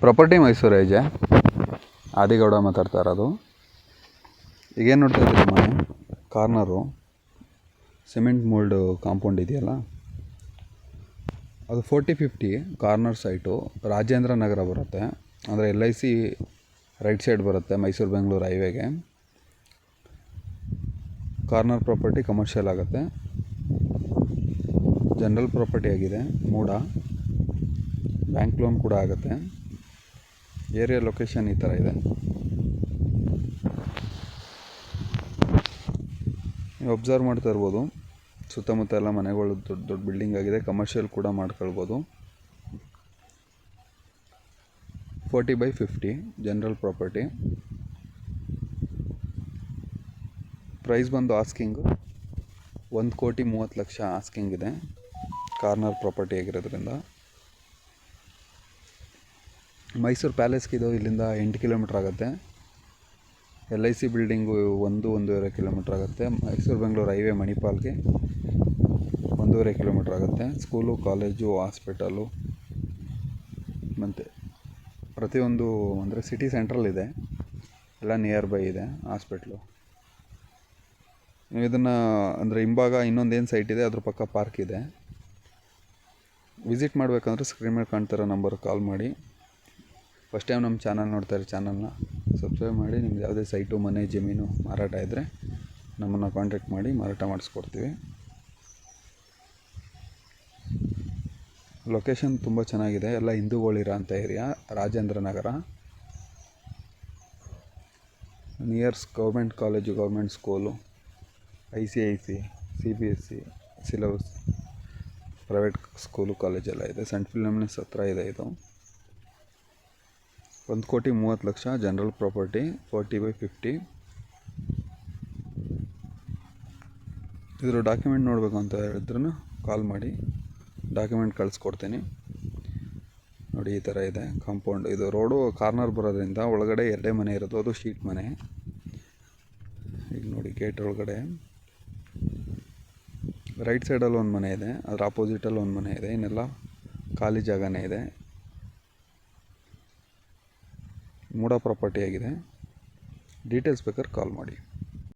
Property Mysuru ಏಜೆ ಆದಿಗೌಡ ಮಾತಾಡ್ತಾ ಇರೋದು. ಈಗೇನು ನೋಡ್ತಾ ಇದ್ದೀರಿ ಮನೆ ಕಾರ್ನರು ಸಿಮೆಂಟ್ ಮೋಲ್ಡ್ ಕಾಂಪೌಂಡ್ ಇದೆಯಲ್ಲ, ಅದು 40-50 ಕಾರ್ನರ್ ಸೈಟು ರಾಜೇಂದ್ರ ನಗರ ಬರುತ್ತೆ. ಅಂದರೆ LIC ರೈಟ್ ಸೈಡ್ ಬರುತ್ತೆ, ಮೈಸೂರು ಬೆಂಗಳೂರು ಹೈವೇಗೆ. ಕಾರ್ನರ್ ಪ್ರಾಪರ್ಟಿ ಕಮರ್ಷಿಯಲ್ ಆಗುತ್ತೆ, ಜನರಲ್ ಪ್ರಾಪರ್ಟಿ ಆಗಿದೆ, ಮೂಡ ಬ್ಯಾಂಕ್ ಲೋನ್ ಕೂಡ ಆಗುತ್ತೆ. ಏರಿಯಾ ಲೊಕೇಶನ್ ಈ ಥರ ಇದೆ. ನೀವು ಅಬ್ಸರ್ವ್ ಮಾಡ್ತಾ ಇರ್ಬೋದು, ಸುತ್ತಮುತ್ತ ಎಲ್ಲ ಮನೆಗಳು ದೊಡ್ಡ ದೊಡ್ಡ ಬಿಲ್ಡಿಂಗ್ ಆಗಿದೆ, ಕಮರ್ಷಿಯಲ್ ಕೂಡ ಮಾಡ್ಕೊಳ್ಬೋದು. 40/50 ಜನರಲ್ ಪ್ರಾಪರ್ಟಿ. ಪ್ರೈಸ್ ಬಂದು ಆಸ್ಕಿಂಗು 1,30,00,000 ಆಸ್ಕಿಂಗ್ ಇದೆ, ಕಾರ್ನರ್ ಪ್ರಾಪರ್ಟಿ ಆಗಿರೋದ್ರಿಂದ. ಮೈಸೂರು ಪ್ಯಾಲೇಸ್ಗಿದು ಇಲ್ಲಿಂದ 8 ಕಿಲೋಮೀಟ್ರ್ ಆಗುತ್ತೆ. LIC ಬಿಲ್ಡಿಂಗು 1-1.5 ಕಿಲೋಮೀಟ್ರ್ ಆಗುತ್ತೆ. ಮೈಸೂರು ಬೆಂಗಳೂರು ಹೈವೇ ಮಣಿಪಾಲ್ಗೆ 1.5 ಕಿಲೋಮೀಟ್ರ್ ಆಗುತ್ತೆ. ಸ್ಕೂಲು, ಕಾಲೇಜು, ಹಾಸ್ಪಿಟಲು ಮತ್ತು ಪ್ರತಿಯೊಂದು ಅಂದರೆ ಸಿಟಿ ಸೆಂಟ್ರಲ್ ಇದೆ, ಎಲ್ಲ ನಿಯರ್ ಬೈ ಇದೆ ಹಾಸ್ಪಿಟ್ಲು. ನೀವು ಇದನ್ನು ಅಂದರೆ ಹಿಂಭಾಗ ಇನ್ನೊಂದೇನು ಸೈಟ್ ಇದೆ, ಅದ್ರ ಪಕ್ಕ ಪಾರ್ಕ್ ಇದೆ. ವಿಸಿಟ್ ಮಾಡಬೇಕಂದ್ರೆ ಸ್ಕ್ರೀನ್ ಮೇಲೆ ಕಾಣ್ತಿರೋ ನಂಬರ್ಗೆ ಕಾಲ್ ಮಾಡಿ. ಫಸ್ಟ್ ಟೈಮ್ ನಮ್ಮ ಚಾನಲ್ ನೋಡ್ತಾರೆ, ಚಾನಲ್ನ ಸಬ್ಸ್ಕ್ರೈಬ್ ಮಾಡಿ. ನಿಮ್ದು ಯಾವುದೇ ಸೈಟು, ಮನೆ, ಜಮೀನು ಮಾರಾಟ ಇದ್ದರೆ ನಮ್ಮನ್ನು ಕಾಂಟ್ಯಾಕ್ಟ್ ಮಾಡಿ, ಮಾರಾಟ ಮಾಡಿಸ್ಕೊಡ್ತೀವಿ. ಲೊಕೇಶನ್ ತುಂಬ ಚೆನ್ನಾಗಿದೆ, ಎಲ್ಲ ಹಿಂದೂಗಳಿರೋ ಅಂಥ area, Rajendra Nagar. Nears government college, government school, ICIC, CBSC syllabus, private school, ಕಾಲೇಜೆಲ್ಲ ಇದೆ. ಸೆಂಟ್ ಫಿಲಮಿನಸ್ ಹತ್ರ ಇದೆ ಇದು. 1,30,00,000 ಜನರಲ್ ಪ್ರಾಪರ್ಟಿ, 40/50. ಇದ್ರ ಡಾಕ್ಯುಮೆಂಟ್ ನೋಡಬೇಕು ಅಂತ ಹೇಳಿದ್ರೂ ಕಾಲ್ ಮಾಡಿ, ಡಾಕ್ಯುಮೆಂಟ್ ಕಳಿಸ್ಕೊಡ್ತೀನಿ. ನೋಡಿ, ಈ ಥರ ಇದೆ ಕಾಂಪೌಂಡ್. ಇದು ರೋಡು ಕಾರ್ನರ್ ಬರೋದ್ರಿಂದ ಒಳಗಡೆ 2 ಮನೆ ಇರೋದು, ಅದು ಶೀಟ್ ಮನೆ. ಈಗ ನೋಡಿ, ಗೇಟ್ ಒಳಗಡೆ ರೈಟ್ ಸೈಡಲ್ಲಿ ಒಂದು ಮನೆ ಇದೆ, ಅದ್ರ ಆಪೋಸಿಟಲ್ಲಿ ಒಂದು ಮನೆ ಇದೆ, ಇನ್ನೆಲ್ಲ ಖಾಲಿ ಜಾಗನೇ ಇದೆ. ಮೂಡ ಪ್ರಾಪರ್ಟಿ ಆಗಿದೆ. ಡೀಟೇಲ್ಸ್ ಬೇಕಾದ್ರೆ ಕಾಲ್ ಮಾಡಿ.